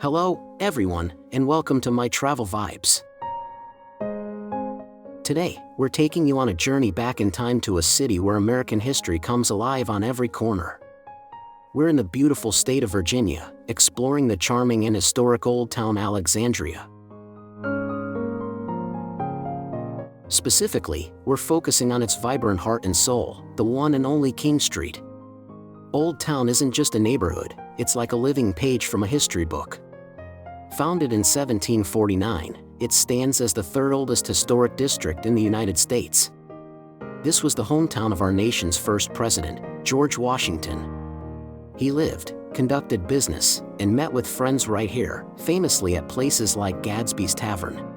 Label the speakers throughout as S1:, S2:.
S1: Hello, everyone, and welcome to my travel vibes. Today, we're taking you on a journey back in time to a city where American history comes alive on every corner. We're in the beautiful state of Virginia, exploring the charming and historic Old Town Alexandria. Specifically, we're focusing on its vibrant heart and soul, the one and only King Street. Old Town isn't just a neighborhood, it's like a living page from a history book. Founded in 1749, it stands as the third oldest historic district in the United States. This was the hometown of our nation's first president, George Washington. He lived, conducted business, and met with friends right here, famously at places like Gadsby's Tavern.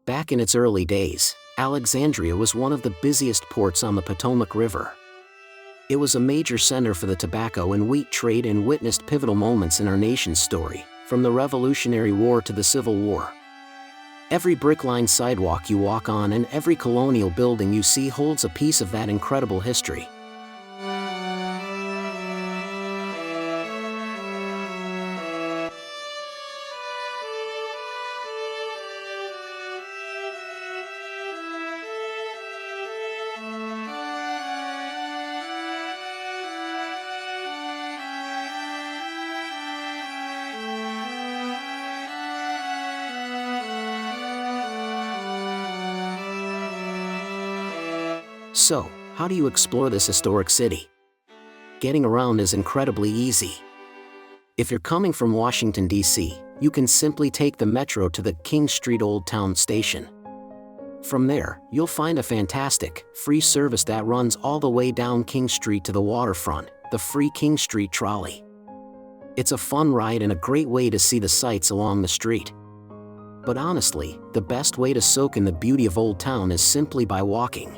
S1: Back in its early days, Alexandria was one of the busiest ports on the Potomac River. It was a major center for the tobacco and wheat trade and witnessed pivotal moments in our nation's story, from the Revolutionary War to the Civil War. Every brick-lined sidewalk you walk on and every colonial building you see holds a piece of that incredible history. So, how do you explore this historic city? Getting around is incredibly easy. If you're coming from Washington, D.C., you can simply take the metro to the King Street Old Town station. From there, you'll find a fantastic, free service that runs all the way down King Street to the Waterfront, the free King Street trolley. It's a fun ride and a great way to see the sights along the street. But honestly, the best way to soak in the beauty of Old Town is simply by walking.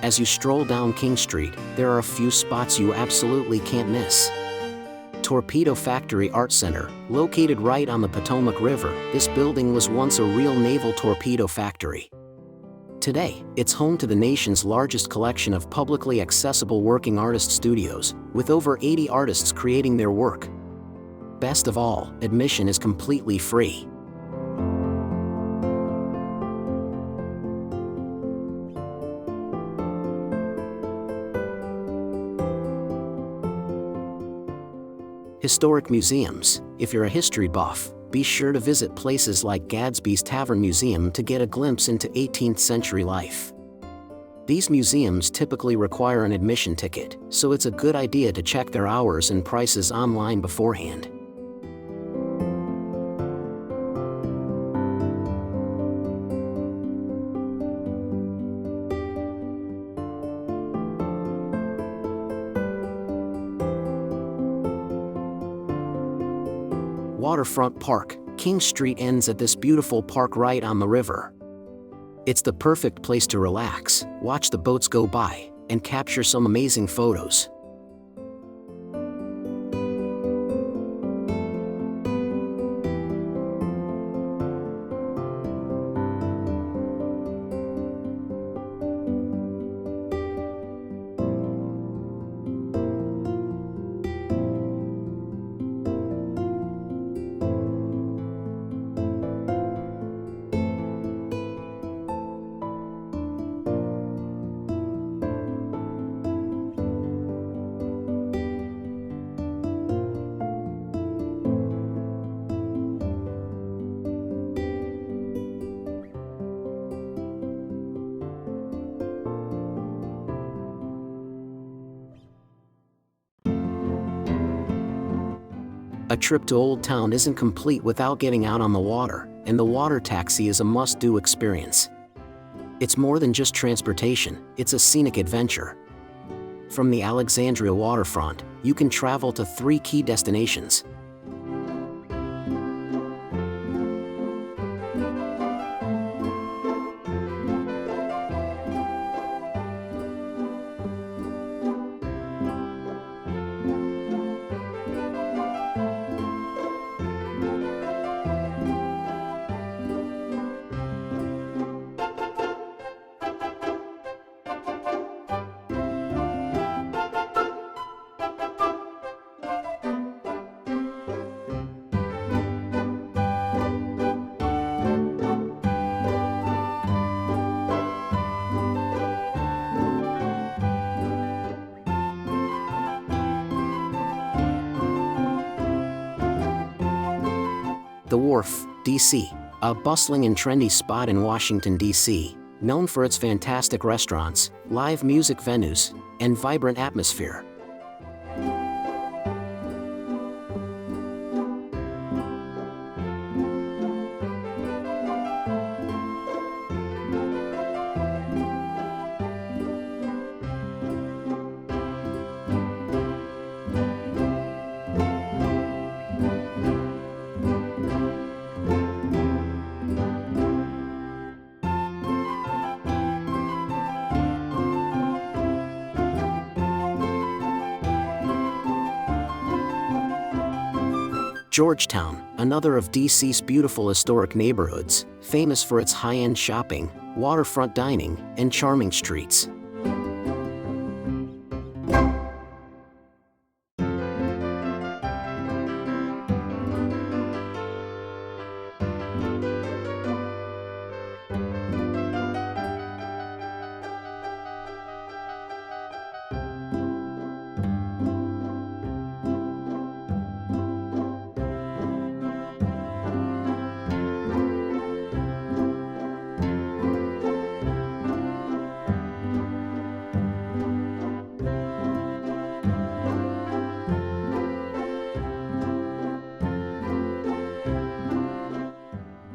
S1: As you stroll down King Street, there are a few spots you absolutely can't miss. Torpedo Factory Art Center, located right on the Potomac River, this building was once a real naval torpedo factory. Today, it's home to the nation's largest collection of publicly accessible working artist studios, with over 80 artists creating their work. Best of all, admission is completely free. Historic museums. If you're a history buff, be sure to visit places like Gadsby's Tavern Museum to get a glimpse into 18th century life. These museums typically require an admission ticket, so it's a good idea to check their hours and prices online beforehand. Waterfront Park. King Street ends at this beautiful park right on the river. It's the perfect place to relax, watch the boats go by, and capture some amazing photos. A trip to Old Town isn't complete without getting out on the water, and the water taxi is a must-do experience. It's more than just transportation, it's a scenic adventure. From the Alexandria waterfront, you can travel to 3 key destinations. The Wharf, D.C., a bustling and trendy spot in Washington, D.C., known for its fantastic restaurants, live music venues, and vibrant atmosphere. Georgetown, another of DC's beautiful historic neighborhoods, famous for its high-end shopping, waterfront dining, and charming streets.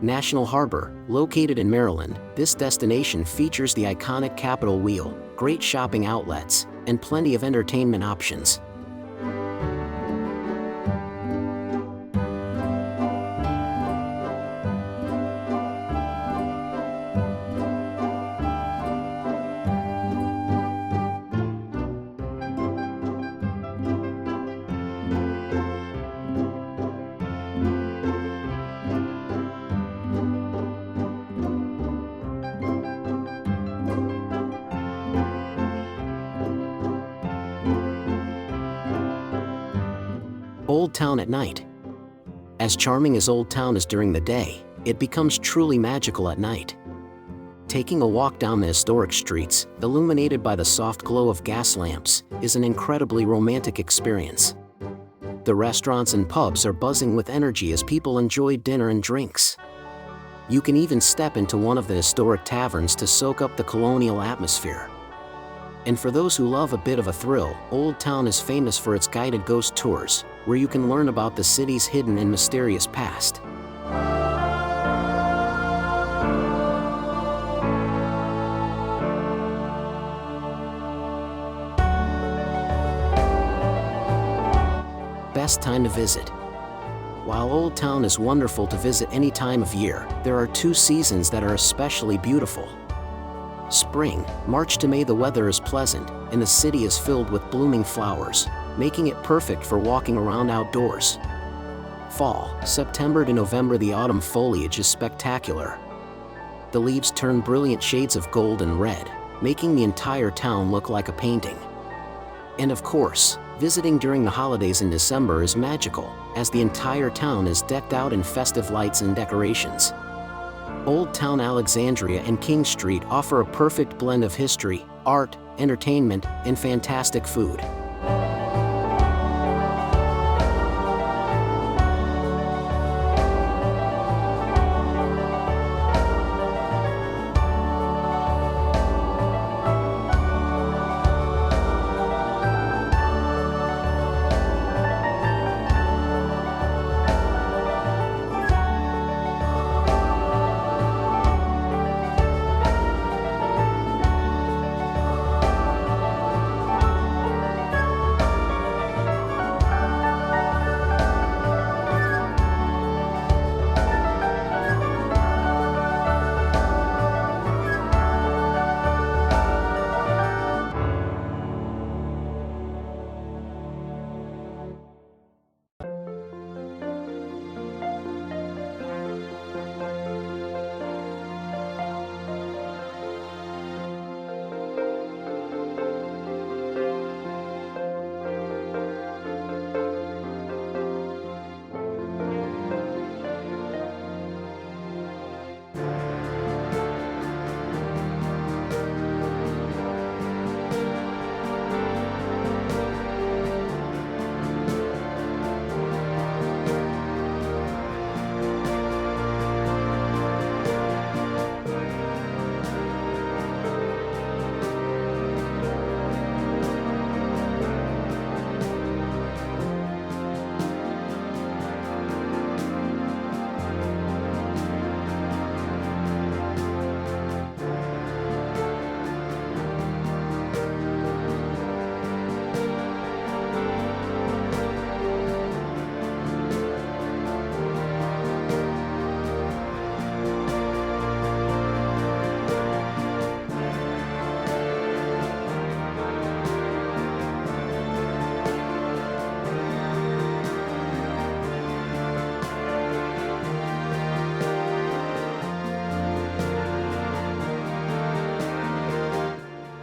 S1: National Harbor, located in Maryland, this destination features the iconic Capitol Wheel, great shopping outlets, and plenty of entertainment options. Old Town at night. As charming as Old Town is during the day, it becomes truly magical at night. Taking a walk down the historic streets, illuminated by the soft glow of gas lamps, is an incredibly romantic experience. The restaurants and pubs are buzzing with energy as people enjoy dinner and drinks. You can even step into one of the historic taverns to soak up the colonial atmosphere. And for those who love a bit of a thrill, Old Town is famous for its guided ghost tours, where you can learn about the city's hidden and mysterious past. Best time to visit. While Old Town is wonderful to visit any time of year, there are two seasons that are especially beautiful. Spring, March to May, the weather is pleasant, and the city is filled with blooming flowers, making it perfect for walking around outdoors. Fall, September to November, the autumn foliage is spectacular. The leaves turn brilliant shades of gold and red, making the entire town look like a painting. And of course, visiting during the holidays in December is magical, as the entire town is decked out in festive lights and decorations. Old Town Alexandria and King Street offer a perfect blend of history, art, entertainment, and fantastic food.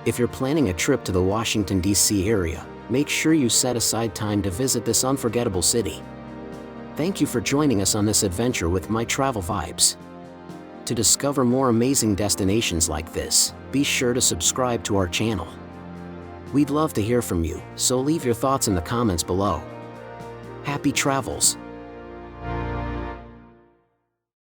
S1: If you're planning a trip to the Washington, D.C. area, make sure you set aside time to visit this unforgettable city. Thank you for joining us on this adventure with My Travel Vibes. To discover more amazing destinations like this, be sure to subscribe to our channel. We'd love to hear from you, so leave your thoughts in the comments below. Happy travels!